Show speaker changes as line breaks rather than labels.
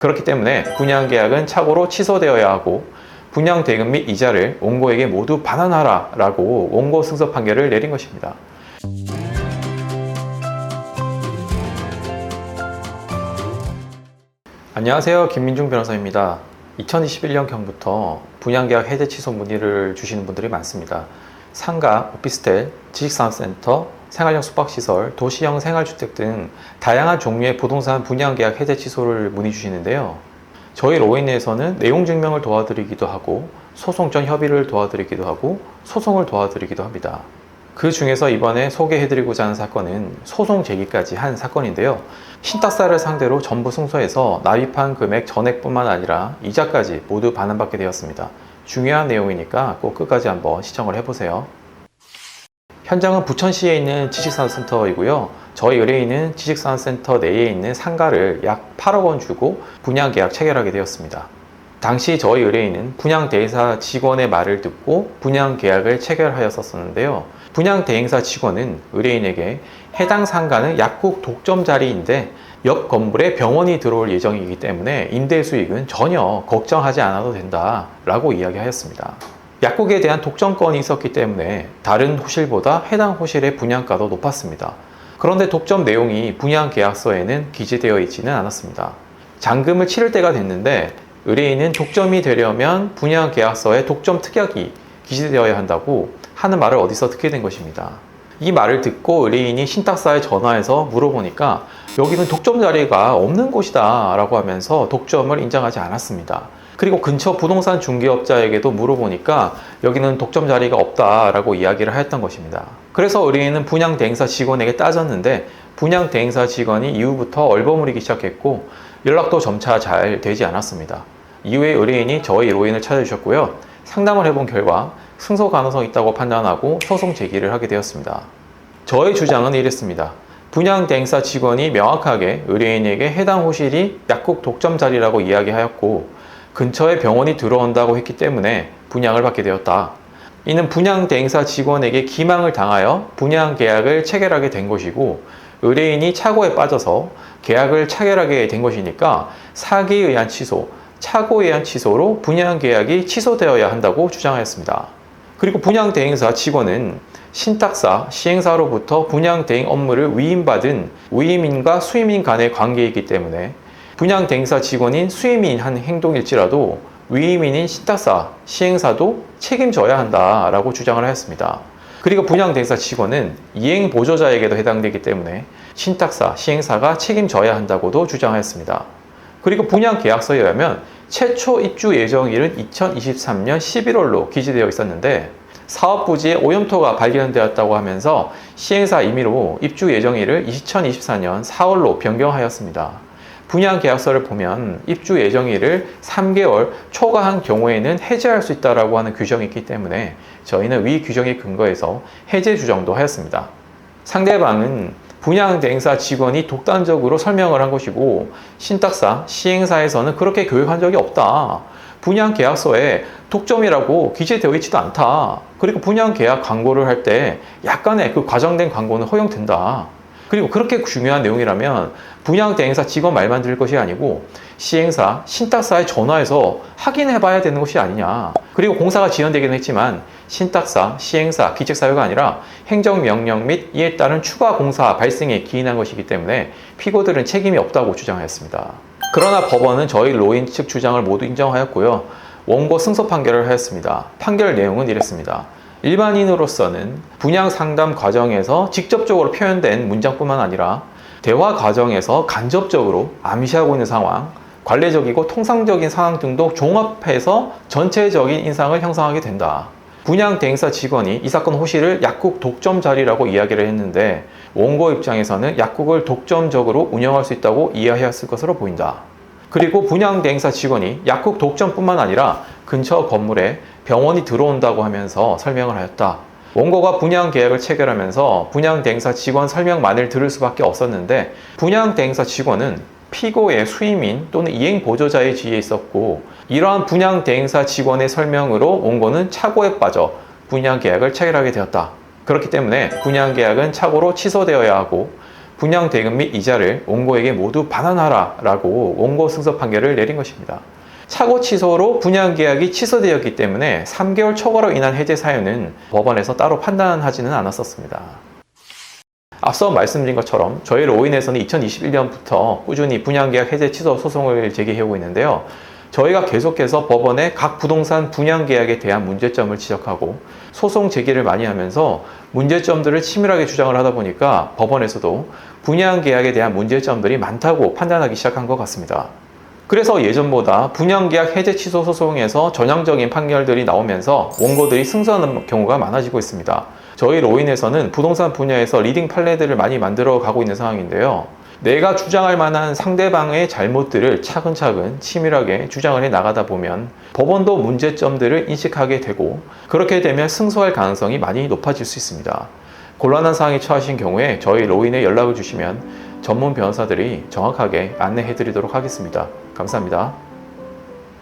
그렇기 때문에 분양계약은 착오로 취소되어야 하고 분양대금 및 이자를 원고에게 모두 반환하라 라고 원고 승소 판결을 내린 것입니다. 안녕하세요, 김민중 변호사입니다. 2021년경부터 분양계약 해제 취소 문의를 주시는 분들이 많습니다. 상가, 오피스텔, 지식산업센터, 생활형 숙박시설, 도시형 생활주택 등 다양한 종류의 부동산 분양계약 해제 취소를 문의 주시는데요. 저희 로인에서는 내용 증명을 도와드리기도 하고 소송 전 협의를 도와드리기도 하고 소송을 도와드리기도 합니다. 그 중에서 이번에 소개해드리고자 하는 사건은 소송 제기까지 한 사건인데요. 신탁사를 상대로 전부 승소해서 납입한 금액 전액뿐만 아니라 이자까지 모두 반환받게 되었습니다. 중요한 내용이니까 꼭 끝까지 한번 시청을 해보세요. 현장은 부천시에 있는 지식산업센터이고요. 저희 의뢰인은 지식산업센터 내에 있는 상가를 약 8억 원 주고 분양계약 체결하게 되었습니다. 당시 저희 의뢰인은 분양대행사 직원의 말을 듣고 분양계약을 체결하였었는데요. 분양대행사 직원은 의뢰인에게 해당 상가는 약국 독점 자리인데 옆 건물에 병원이 들어올 예정이기 때문에 임대 수익은 전혀 걱정하지 않아도 된다 라고 이야기하였습니다. 약국에 대한 독점권이 있었기 때문에 다른 호실보다 해당 호실의 분양가도 높았습니다. 그런데 독점 내용이 분양계약서에는 기재되어 있지는 않았습니다. 잔금을 치를 때가 됐는데 의뢰인은 독점이 되려면 분양계약서에 독점 특약이 기재되어야 한다고 하는 말을 어디서 듣게 된 것입니다. 이 말을 듣고 의뢰인이 신탁사에 전화해서 물어보니까 여기는 독점 자리가 없는 곳이다 라고 하면서 독점을 인정하지 않았습니다. 그리고 근처 부동산 중개업자에게도 물어보니까 여기는 독점 자리가 없다 라고 이야기를 하였던 것입니다. 그래서 의뢰인은 분양대행사 직원에게 따졌는데 분양대행사 직원이 이후부터 얼버무리기 시작했고 연락도 점차 잘 되지 않았습니다. 이후에 의뢰인이 저희 로인을 찾아주셨고요. 상담을 해본 결과 승소 가능성이 있다고 판단하고 소송 제기를 하게 되었습니다. 저의 주장은 이랬습니다. 분양대행사 직원이 명확하게 의뢰인에게 해당 호실이 약국 독점 자리라고 이야기하였고 근처에 병원이 들어온다고 했기 때문에 분양을 받게 되었다. 이는 분양대행사 직원에게 기망을 당하여 분양계약을 체결하게 된 것이고 의뢰인이 착오에 빠져서 계약을 체결하게 된 것이니까 사기에 의한 취소, 착오에 의한 취소로 분양계약이 취소되어야 한다고 주장하였습니다. 그리고 분양대행사 직원은 신탁사, 시행사로부터 분양대행 업무를 위임받은 위임인과 수임인 간의 관계이기 때문에 분양대행사 직원인 수임인 한 행동일지라도 위임인인 신탁사, 시행사도 책임져야 한다라고 주장을 하였습니다. 그리고 분양대행사 직원은 이행보조자에게도 해당되기 때문에 신탁사, 시행사가 책임져야 한다고도 주장하였습니다. 그리고 분양계약서에 의하면 최초 입주 예정일은 2023년 11월로 기재되어 있었는데 사업부지에 오염토가 발견되었다고 하면서 시행사 임의로 입주 예정일을 2024년 4월로 변경하였습니다. 분양계약서를 보면 입주 예정일을 3개월 초과한 경우에는 해제할 수 있다고 하는 규정이 있기 때문에 저희는 위 규정에 근거해서 해제 주장도 하였습니다. 상대방은 분양대행사 직원이 독단적으로 설명을 한 것이고 신탁사, 시행사에서는 그렇게 교육한 적이 없다. 분양계약서에 독점이라고 기재되어 있지도 않다. 그리고 분양계약 광고를 할 때 약간의 그 과장된 광고는 허용된다. 그리고 그렇게 중요한 내용이라면 분양대행사 직원 말만 들을 것이 아니고 시행사, 신탁사에 전화해서 확인해 봐야 되는 것이 아니냐. 그리고 공사가 지연되기는 했지만 신탁사, 시행사, 기책사유가 아니라 행정명령 및 이에 따른 추가 공사 발생에 기인한 것이기 때문에 피고들은 책임이 없다고 주장하였습니다. 그러나 법원은 저희 로인 측 주장을 모두 인정하였고요. 원고 승소 판결을 하였습니다. 판결 내용은 이랬습니다. 일반인으로서는 분양 상담 과정에서 직접적으로 표현된 문장뿐만 아니라 대화 과정에서 간접적으로 암시하고 있는 상황, 관례적이고 통상적인 상황 등도 종합해서 전체적인 인상을 형성하게 된다. 분양대행사 직원이 이 사건 호실을 약국 독점 자리라고 이야기를 했는데 원고 입장에서는 약국을 독점적으로 운영할 수 있다고 이해하였을 것으로 보인다. 그리고 분양대행사 직원이 약국 독점뿐만 아니라 근처 건물에 병원이 들어온다고 하면서 설명을 하였다. 원고가 분양계약을 체결하면서 분양대행사 직원 설명만을 들을 수밖에 없었는데 분양대행사 직원은 피고의 수임인 또는 이행보조자의 지위에 있었고 이러한 분양대행사 직원의 설명으로 원고는 착오에 빠져 분양계약을 체결하게 되었다. 그렇기 때문에 분양계약은 착오로 취소되어야 하고 분양 대금 및 이자를 원고에게 모두 반환하라라고 원고 승소 판결을 내린 것입니다. 차고 취소로 분양계약이 취소되었기 때문에 3개월 초과로 인한 해제 사유는 법원에서 따로 판단하지는 않았었습니다. 앞서 말씀드린 것처럼 저희 로인에서는 2021년부터 꾸준히 분양계약 해제 취소 소송을 제기해오고 있는데요. 저희가 계속해서 법원에 각 부동산 분양계약에 대한 문제점을 지적하고 소송 제기를 많이 하면서 문제점들을 치밀하게 주장을 하다 보니까 법원에서도 분양계약에 대한 문제점들이 많다고 판단하기 시작한 것 같습니다. 그래서 예전보다 분양계약 해제 취소 소송에서 전향적인 판결들이 나오면서 원고들이 승소하는 경우가 많아지고 있습니다. 저희 로인에서는 부동산 분야에서 리딩 판례들을 많이 만들어 가고 있는 상황인데요. 내가 주장할 만한 상대방의 잘못들을 차근차근 치밀하게 주장을 해 나가다 보면 법원도 문제점들을 인식하게 되고 그렇게 되면 승소할 가능성이 많이 높아질 수 있습니다. 곤란한 상황에 처하신 경우에 저희 로인에 연락을 주시면 전문 변호사들이 정확하게 안내해 드리도록 하겠습니다. 감사합니다.